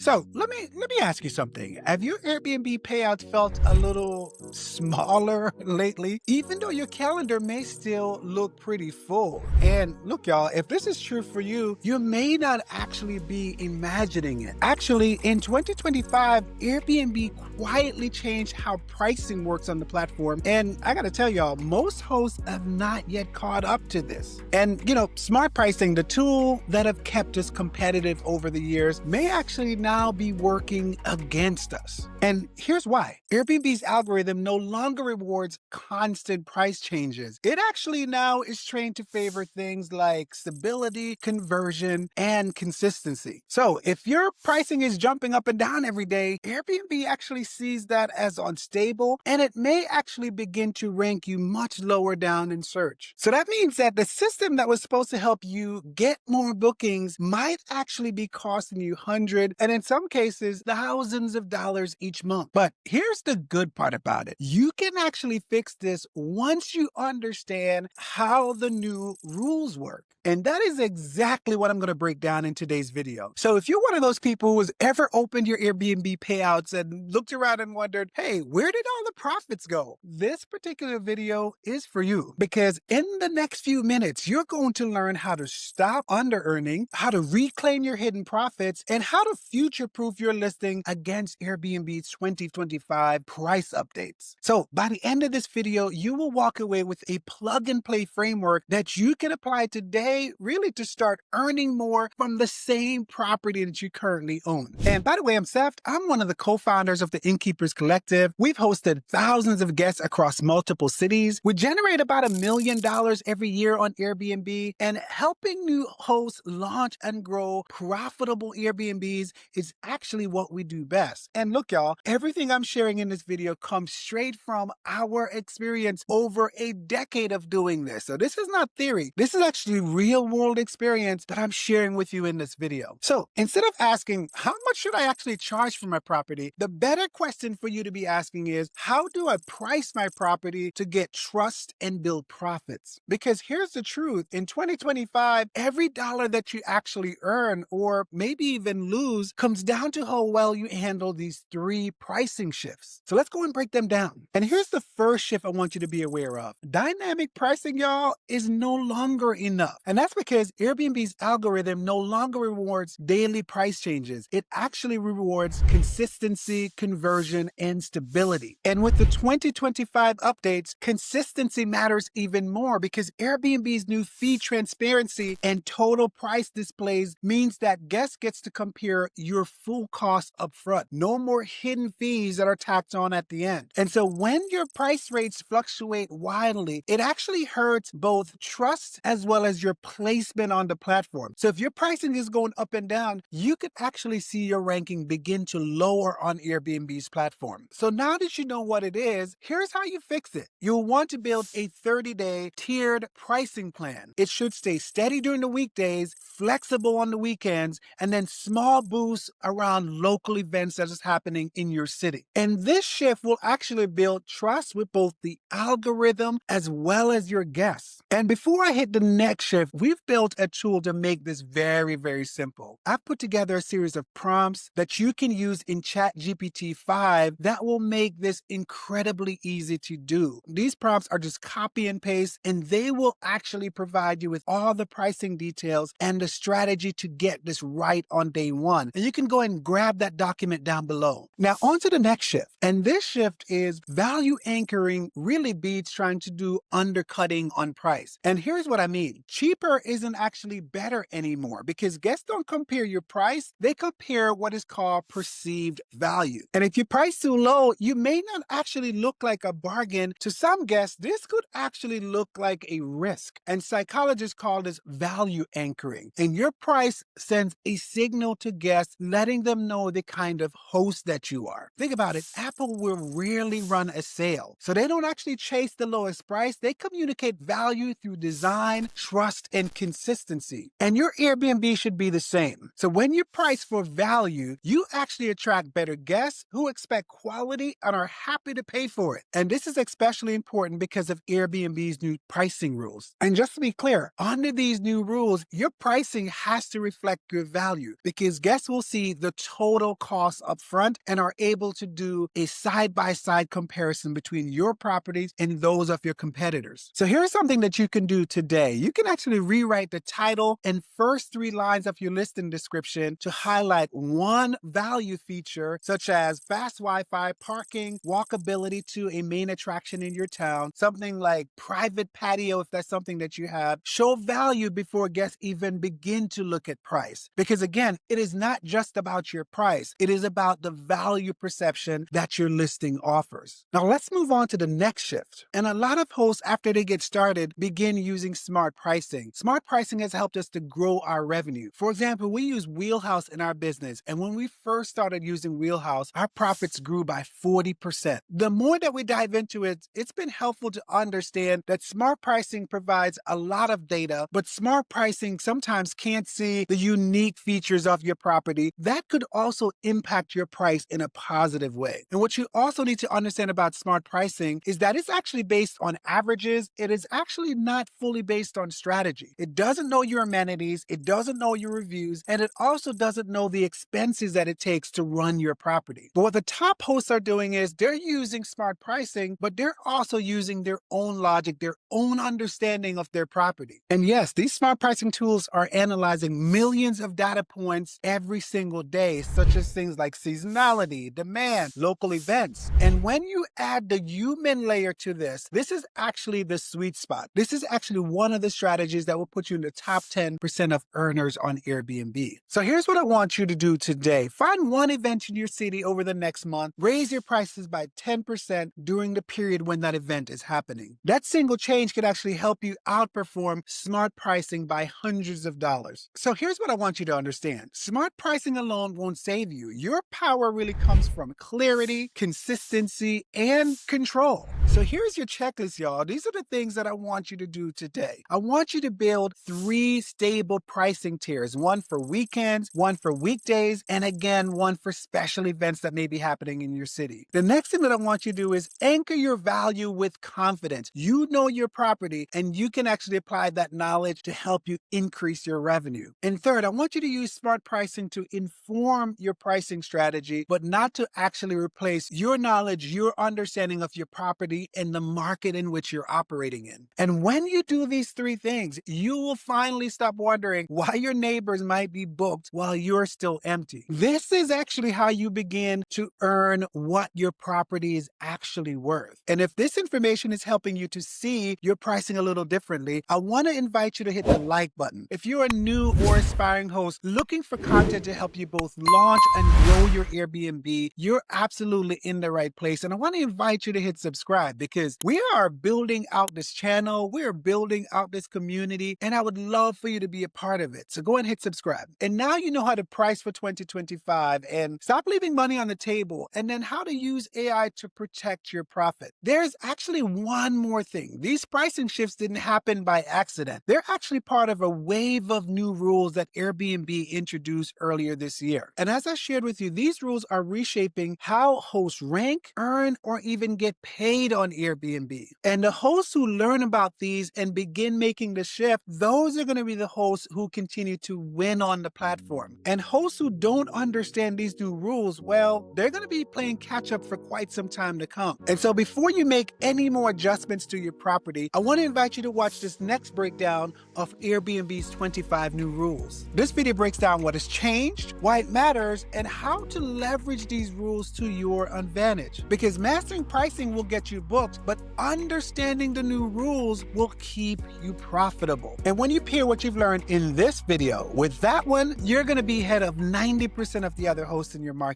So let me ask you something. Have your Airbnb payouts felt a little smaller lately, even though your calendar may still look pretty full? And look, y'all, if this is true for you, you may not actually be imagining it. Actually, in 2025, Airbnb quietly changed how pricing works on the platform. And I gotta tell y'all, most hosts have not yet caught up to this. And smart pricing, the tool that have kept us competitive over the years, may actually now be working against us. And here's why. Airbnb's algorithm no longer rewards constant price changes. It actually now is trained to favor things like stability, conversion, and consistency. So if your pricing is jumping up and down every day, Airbnb actually sees that as unstable, and it may actually begin to rank you much lower down in search. So that means that the system that was supposed to help you get more bookings might actually be costing you hundreds and in some cases thousands of dollars each month. But here's the good part about it. You can actually fix this once you understand how the new rules work. And that is exactly what I'm going to break down in today's video. So if you're one of those people who's ever opened your Airbnb payouts and looked around and wondered, hey, where did all the profits go? This particular video is for you, because in the next few minutes, you're going to learn how to stop under-earning, how to reclaim your hidden profits, and how to future-proof your listing against Airbnb's 2025 price updates. So by the end of this video, you will walk away with a plug-and-play framework that you can apply today, really to start earning more from the same property that you currently own. And by the way, I'm Seth. I'm one of the co-founders of the Innkeepers Collective. We've hosted thousands of guests across multiple cities. We generate about $1 million every year on Airbnb, and helping new hosts launch and grow profitable Airbnbs is actually what we do best. And look, y'all, everything I'm sharing in this video comes straight from our experience over a decade of doing this. So this is not theory. This is actually real world experience that I'm sharing with you in this video. So instead of asking, how much should I actually charge for my property? The better question for you to be asking is, how do I price my property to get trust and build profits? Because here's the truth. In 2025, every dollar that you actually earn, or maybe even lose, comes down to how well you handle these three pricing shifts. So let's go and break them down. And here's the first shift I want you to be aware of. Dynamic pricing, y'all, is no longer enough. And that's because Airbnb's algorithm no longer rewards daily price changes. It actually rewards consistency, conversion, and stability. And with the 2025 updates, consistency matters even more, because Airbnb's new fee transparency and total price displays means that guests gets to compare your full cost up front. No more hidden fees that are tacked on at the end. And so when your price rates fluctuate wildly, it actually hurts both trust as well as your placement on the platform. So if your pricing is going up and down, you could actually see your ranking begin to lower on Airbnb's platform. So now that you know what it is, here's how you fix it. You'll want to build a 30-day tiered pricing plan. It should stay steady during the weekdays, flexible on the weekends, and then small boosts around local events that is happening in your city. And this shift will actually build trust with both the algorithm as well as your guests. And before I hit the next shift, we've built a tool to make this very, very simple. I've put together a series of prompts that you can use in ChatGPT 5 that will make this incredibly easy to do. These prompts are just copy and paste, and they will actually provide you with all the pricing details and the strategy to get this right on day one. And you can go and grab that document down below. Now on to the next shift. And this shift is value anchoring really beats trying to do undercutting on price. And here's what I mean. Cheaper isn't actually better anymore, because guests don't compare your price, they compare what is called perceived value. And if you price too low, you may not actually look like a bargain. To some guests, this could actually look like a risk. And psychologists call this value anchoring. And your price sends a signal to guests, letting them know the kind of host that you are. Think about it. Apple will rarely run a sale. So they don't actually chase the lowest price. They communicate value through design, trust, and consistency. And your Airbnb should be the same. So when you price for value, you actually attract better guests who expect quality and are happy to pay for it. And this is especially important because of Airbnb's new pricing rules. And just to be clear, under these new rules, your pricing has to reflect your value, because guests will see see the total cost up front and are able to do a side-by-side comparison between your properties and those of your competitors. So here's something that you can do today. You can actually rewrite the title and first 3 lines of your listing description to highlight one value feature, such as fast Wi-Fi, parking, walkability to a main attraction in your town, something like private patio if that's something that you have. Show value before guests even begin to look at price. Because again, it is not just about your price. It is about the value perception that your listing offers. Now let's move on to the next shift. And a lot of hosts, after they get started, begin using smart pricing. Smart pricing has helped us to grow our revenue. For example, we use Wheelhouse in our business. And when we first started using Wheelhouse, our profits grew by 40%. The more that we dive into it, it's been helpful to understand that smart pricing provides a lot of data, but smart pricing sometimes can't see the unique features of your property that could also impact your price in a positive way. And what you also need to understand about smart pricing is that it's actually based on averages. It is actually not fully based on strategy. It doesn't know your amenities, it doesn't know your reviews, and it also doesn't know the expenses that it takes to run your property. But what the top hosts are doing is they're using smart pricing, but they're also using their own logic, their own understanding of their property. And yes, these smart pricing tools are analyzing millions of data points every single day, such as things like seasonality, demand, local events. And when you add the human layer to this, this is actually the sweet spot. This is actually one of the strategies that will put you in the top 10% of earners on Airbnb. So here's what I want you to do today. Find one event in your city over the next month, raise your prices by 10% during the period when that event is happening. That single change could actually help you outperform smart pricing by hundreds of dollars. So here's what I want you to understand. Smart pricing alone won't save you. Your power really comes from clarity, consistency, and control. So here's your checklist, y'all. These are the things that I want you to do today. I want you to build 3 stable pricing tiers, one for weekends, one for weekdays, and again, one for special events that may be happening in your city. The next thing that I want you to do is anchor your value with confidence. You know your property, and you can actually apply that knowledge to help you increase your revenue. And third, I want you to use smart pricing to inform your pricing strategy, but not to actually replace your knowledge, your understanding of your property and the market in which you're operating in. And when you do these 3 things, you will finally stop wondering why your neighbors might be booked while you're still empty. This is actually how you begin to earn what your property is actually worth. And if this information is helping you to see your pricing a little differently, I want to invite you to hit the like button. If you're a new or aspiring host looking for content to help you both launch and grow your Airbnb, you're absolutely in the right place. And I want to invite you to hit subscribe because we are building out this channel, we're building out this community, and I would love for you to be a part of it. So go and hit subscribe. And now you know how to price for 2025 and stop leaving money on the table, and then how to use AI to protect your profit. There's actually one more thing. These pricing shifts didn't happen by accident. They're actually part of a wave of new rules that Airbnb introduced earlier this year. And as I shared with you, these rules are reshaping how hosts rank, earn, or even get paid on Airbnb. And the hosts who learn about these and begin making the shift, those are going to be the hosts who continue to win on the platform. And hosts who don't understand these new rules, well, they're going to be playing catch up for quite some time to come. And so before you make any more adjustments to your property, I want to invite you to watch this next breakdown of Airbnb's 25 new rules. This video breaks down what has changed, why it matters, and how to leverage these rules to your advantage. Because mastering pricing will get you booked, but understanding the new rules will keep you profitable. And when you pair what you've learned in this video with that one, you're going to be ahead of 90% of the other hosts in your market.